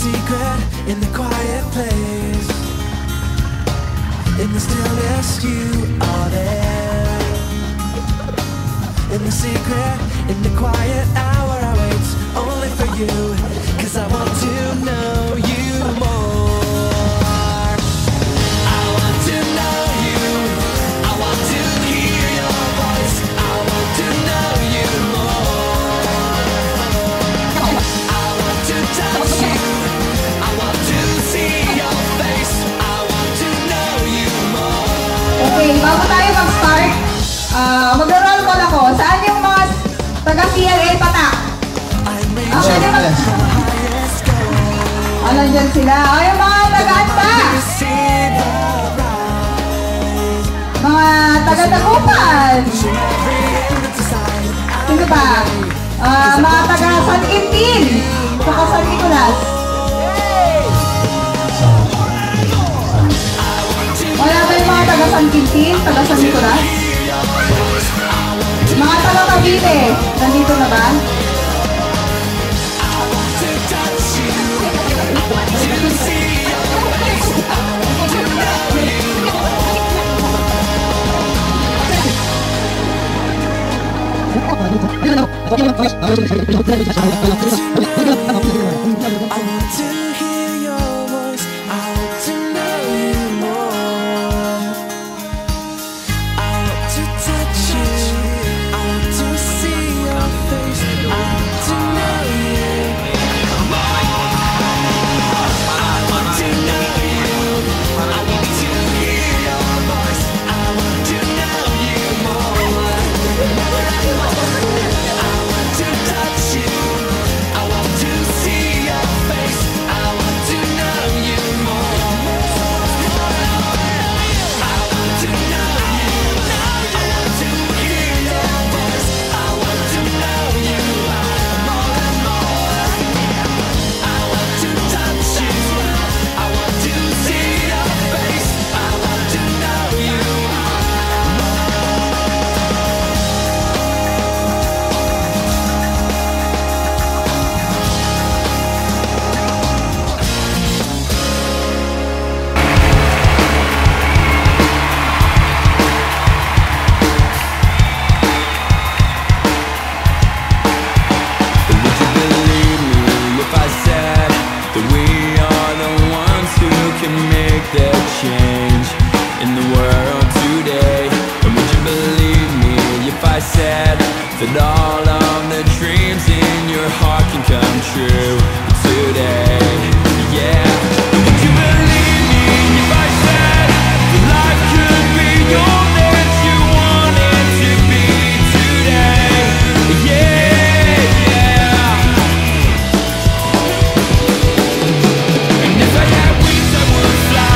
secret, in the quiet place, in the stillness you are there. In the secret, in the quiet hour I wait only for you, 'cause I want to know you more. I want to know you, I want to hear your voice, I want to know you more. I want to touch you, I want to see your face, I want to know you more. Okay, bago tayo mag-start, mag-roll call ako. Saan yung mga taga-CLA patak? Nandiyan sila. O, yung mga taga-anta. Mga taga-Tagupan. Sino ba? Mga taga-San Quintin. Saka San Nicolas. Wala ba yung mga taga-San Quintin? Taga-San Nicolas? Mga taga-Cavite. Nandito na ba? I want to hear your voice, I want to know you more. I want to touch you, I want to see your face, I want to know you. I want to know you, I want to hear your voice, I want to know you more. I want to touch you, I want to see your face, I want to know you more. I want to know you, I want to hear your voice, I want to know you more and more. I want to touch you, I want to see your face, I want to know you change in the world today. And would you believe me if I said that all of the dreams in your heart can come true today? Yeah. And would you believe me if I said that life could be all that you want it to be today? Yeah, yeah. And if I had wings I would fly.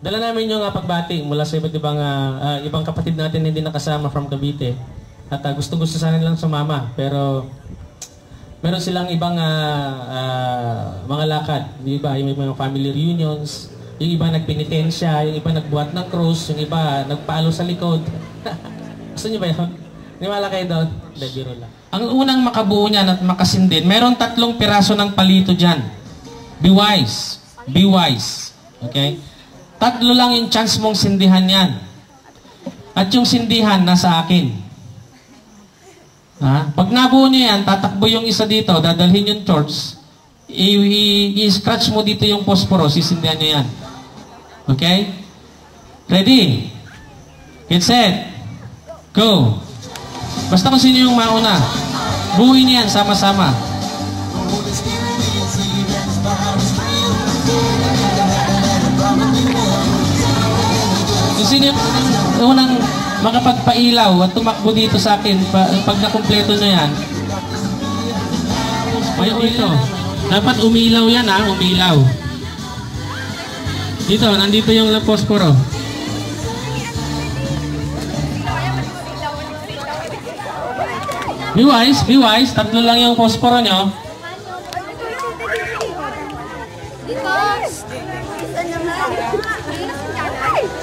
Dala namin yung pagbati mula sa iba't ibang kapatid natin na hindi nakasama from Cavite. At gusto sana nilang sumama, pero meron silang ibang mga lakad, di ba? Yung mga family reunions, Yung iba nagpenitensya, yung iba nagbuhat ng cross, yung iba nagpaalo sa likod. Gusto niyo ba yun? Niwala kayo doon? Hindi, biro lang. Ang unang makabuo niyan at makasindin, meron 3 piraso ng palito dyan. Be wise. Be wise. Okay? 3 lang yung chance mong sindihan yan. At yung sindihan, nasa akin. Ha? Pag nabuo niyo yan, tatakbo yung isa dito, dadalhin yung torch, i-scratch mo dito yung posporo, sisindihan niyo yan. Okay? Ready? Get set. Go. Basta kung sino yung mauna. Buuin niyan sama-sama. Kung sino yung unang makapagpailaw at tumakbo dito sa akin pag nakumpleto nyo yan. Ayaw ito. Dapat umilaw yan ha, umilaw. Dito, nandito yung posporo. Be wise, be wise. 3 lang yung posporo nyo.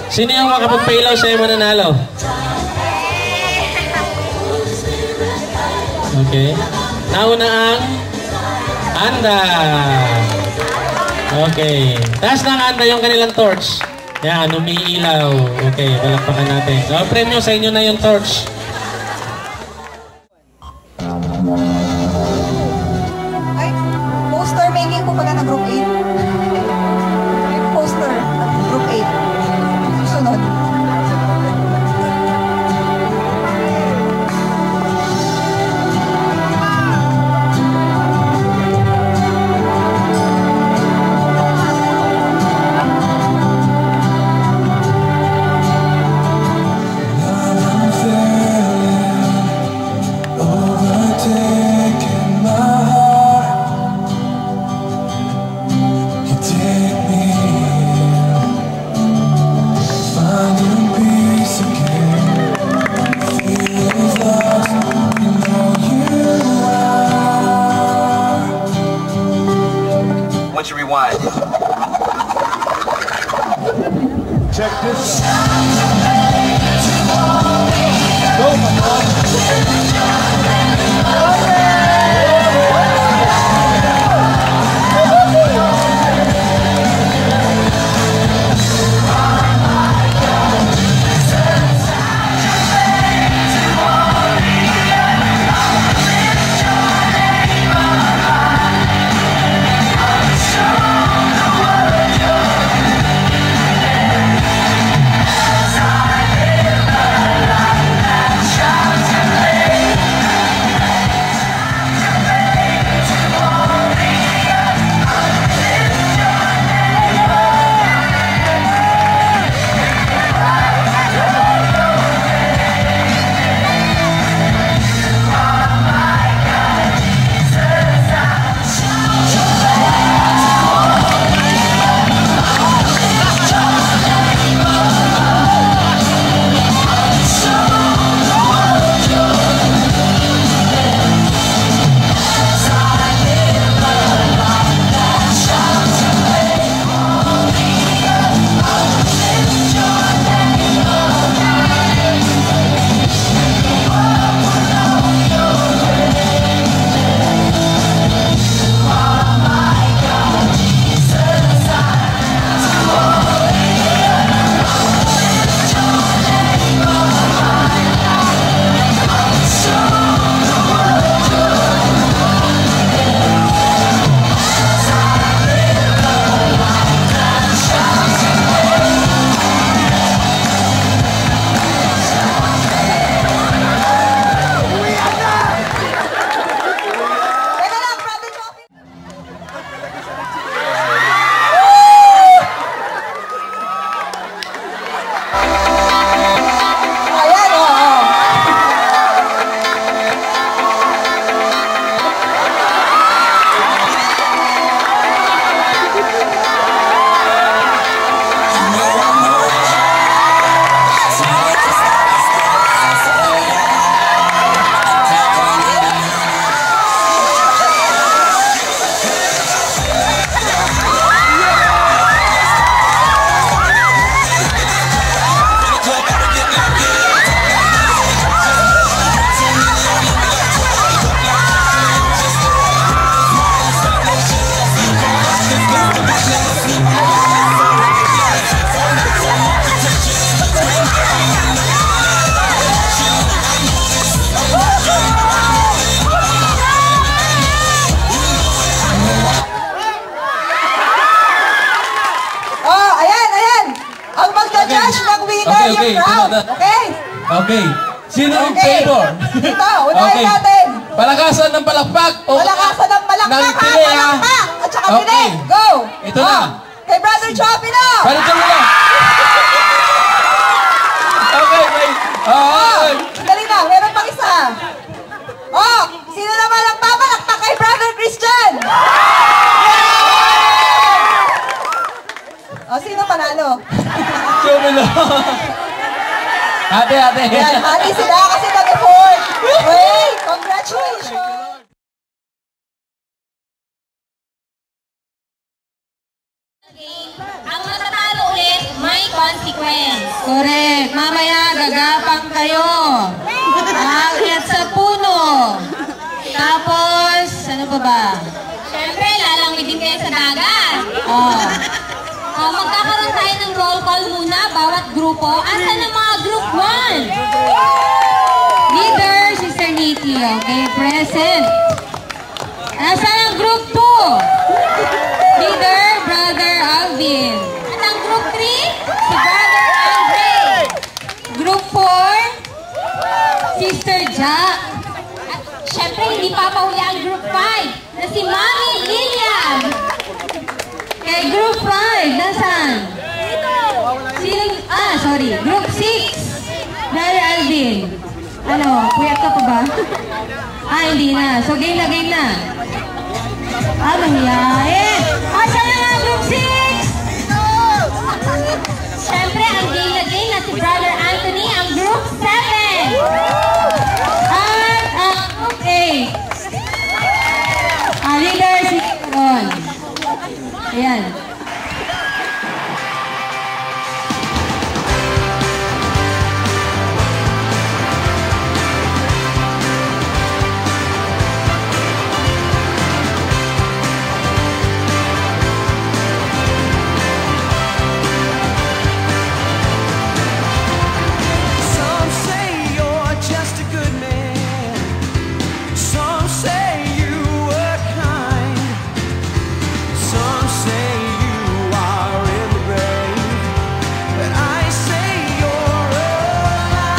Sino yung makapagpailaw sa'yo mananalo? Okay. Nauna ang Anda. Okay. Taas ng Anda yung kanilang torch. Yan, umiilaw. Okay, palakpakan natin. So, premyo sa inyo na yung torch. Ay, poster making po pala na group 8. Poster, group 8. Susunod. Once you rewind. Check this yung crowd. Okay? Okay. Sino in Okay. favor? Ito, unahin natin. Palakasan ng palakpak. Palakasan ng palakpak, Ng ha? pili, ha? Palakpak! At saka Okay. pili. Go! Ito na. Kay Brother Choppy na! Balikan mo na. Okay, may... Okay. Dali na, meron pang isa. Oh, sino naman ang papalakpak kay Brother Christian? Oh, sino panalo? Chumilo. Ate. Yan, mali sila kasi nag-effort. Wait, congratulations! Ang matatalo ulit, may consequence. Correct. Mamaya gagapang kayo. Aakyat sa puno. Tapos, ano pa ba? Siyempre, lalangwid din kayo sa dagat. Oh. Magkakaroon tayo ng roll call muna, bawat grupo. Asan ang mga group 1? Leader, Sister Nikki. Okay, present. Nasaan ang group 2? Leader, Brother Alvin. At ang group 3? Si Brother Andre. Group 4, Sister Jack. At siyempre, hindi papahuli ang group 5 na si Mami Lilian. Kay Group 5, nasaan? Sorry. Group 6, Brother Alvin. Ano, puyat ka pa ba? Hindi na. So, game na. Mahihain. Asan na nga Group 6? Siyempre, ang game na game na si Brother Anthony, ang group 7. At ang Group 8. Leader, si Ron. Ayan. Some say you're just a good man. Some say you were kind. Some say you are in the grave. But I say you're alive.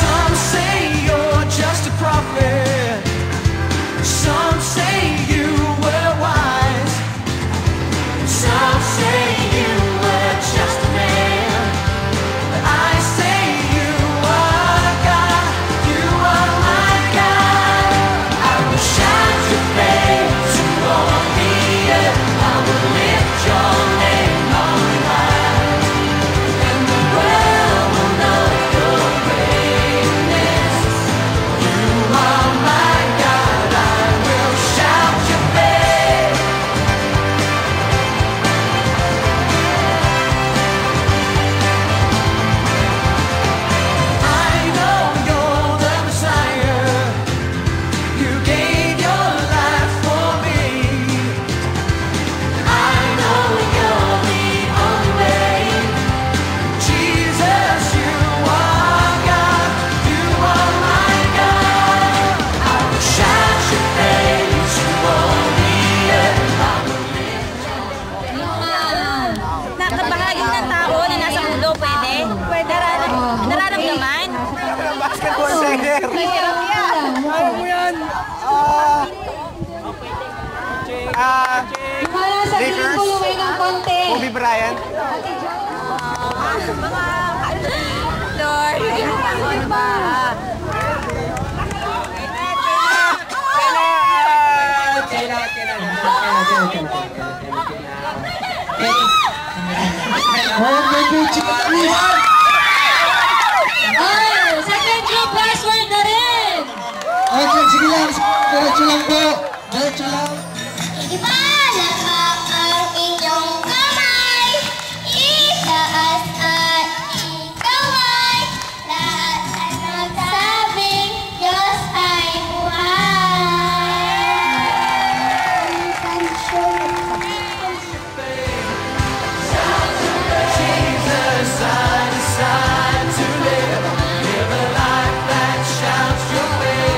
Some say you're just a prophet. Some say you were wise. Some say you were just a man. But I say you are God. You are my God. I will shout your praise to all the earth. I will lift your name on high. And the world will know your greatness. You are my God. I will shout your praise. I know you're the Messiah. You gave your life for me. I know you're the only way. Jesus, you are God. You are my God. I will shout your praise to all the earth. I will lift Nakabahagi ng tao na nasa ulo, pwede? Pwede nararamdaman? Basketball player. Para sa Lakers. kulungin ng konti. Kobe Bryant. Lord, ba? Second group, last word na rin. Sige lang, diretso lang po. Diretso lang. Ipalakpak ang inyong kamay, itaas at ikaway, lahat ay magsabing Diyos ay Jesus, I decide to live a life that shouts your way.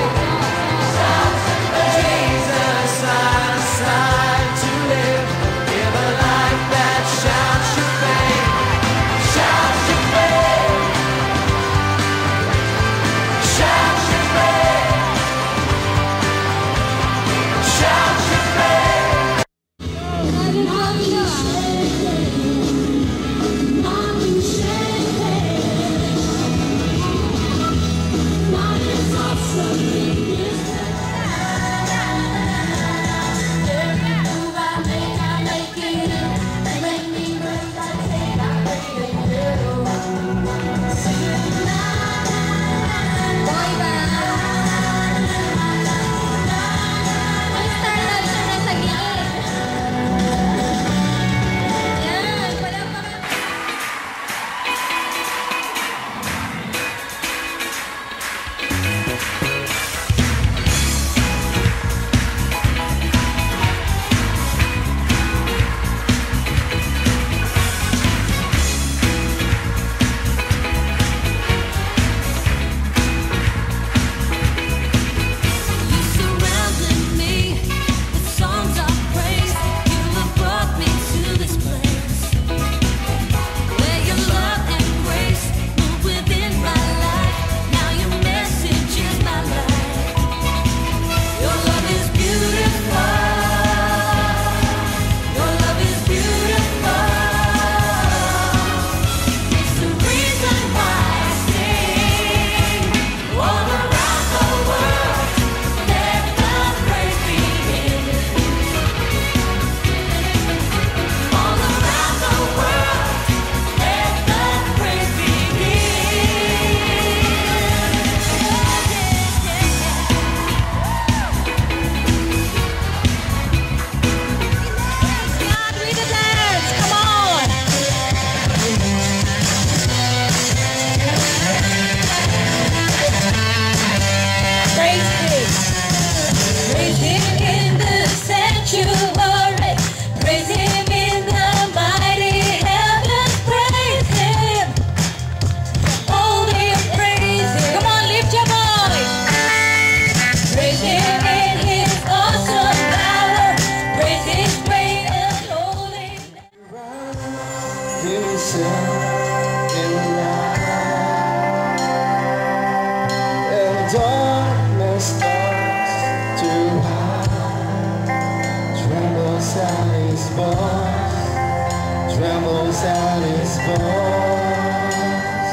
bones, trembles at his bones.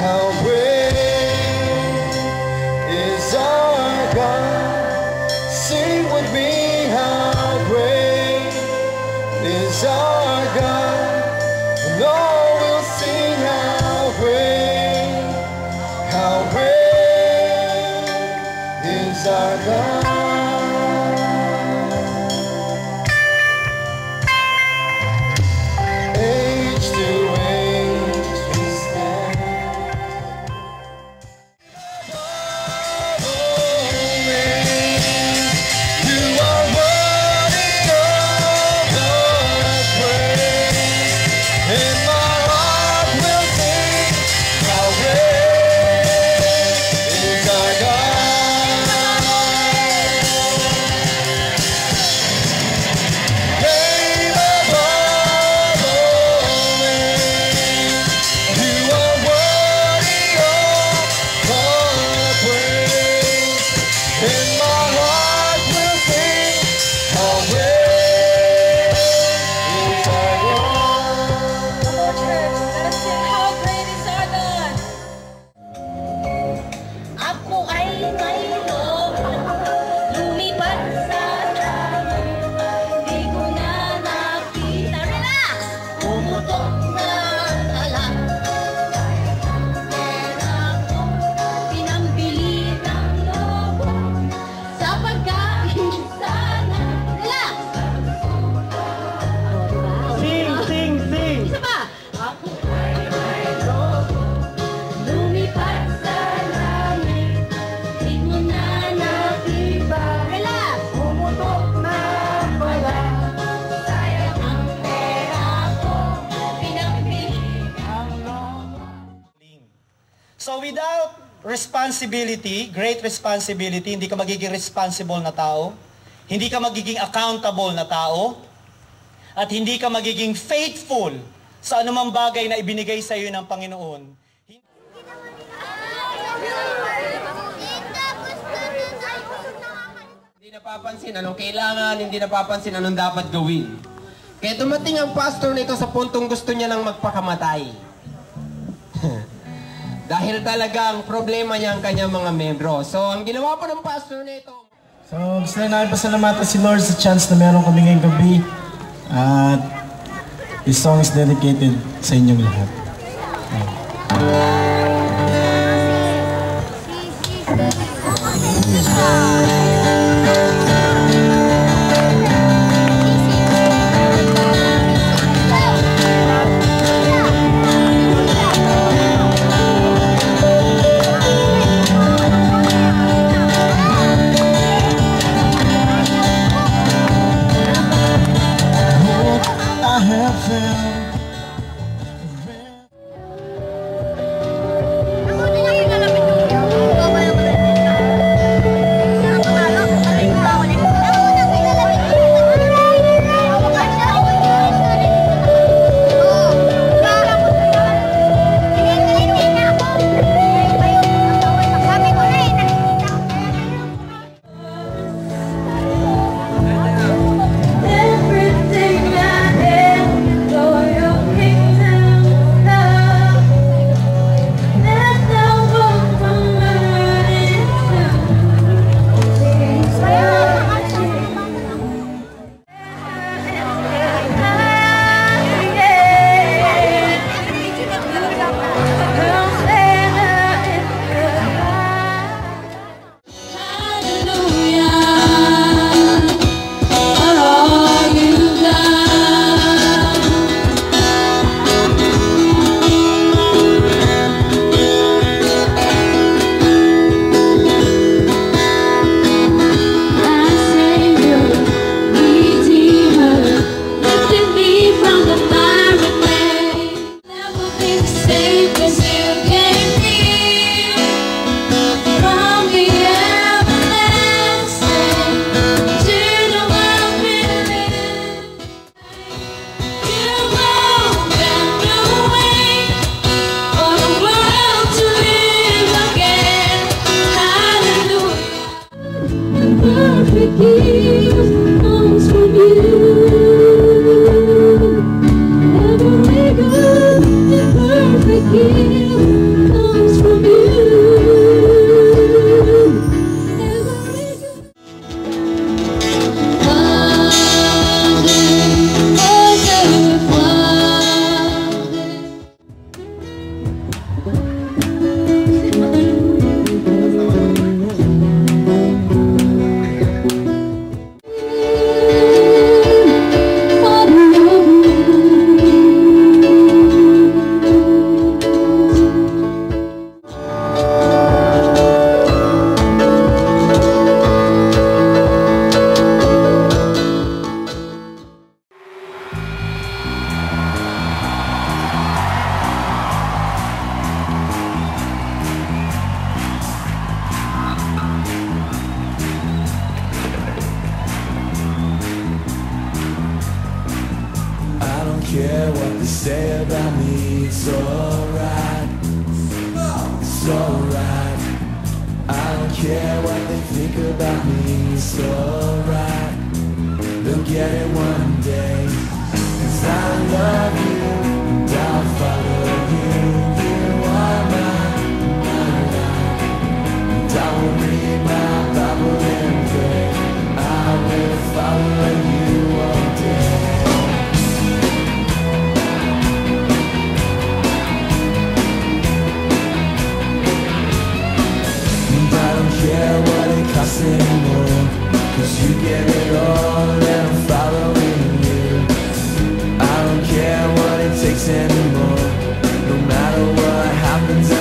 How great is our God? Sing with me, how great is our God? And all will sing how great is our God. So without responsibility, great responsibility, hindi ka magiging responsible na tao, hindi ka magiging accountable na tao, at hindi ka magiging faithful sa anumang bagay na ibinigay sa iyo ng Panginoon. Hindi napapansin anong kailangan, hindi napapansin anong dapat gawin. Kaya dumating ang pastor nito sa puntong gusto niya lang magpakamatay. Dahil talagang problema niya ang kanyang mga membro. So, ang ginawa po ng pastor nito. So, gusto na namin pasalamatan si Lord sa chance na meron kami ngayong gabi. At this song is dedicated sa inyong lahat. Perfect gift comes from you. give comes from you. Care what they say about me, it's alright, it's alright. I don't care what they think about me, it's alright. They'll get it one day, 'cause I love you and I'll follow you. You are my life, and I will read my Bible and pray. I will follow you all day. Care what it costs anymore, 'cause you get it all and I'm following you. I don't care what it takes anymore, no matter what happens.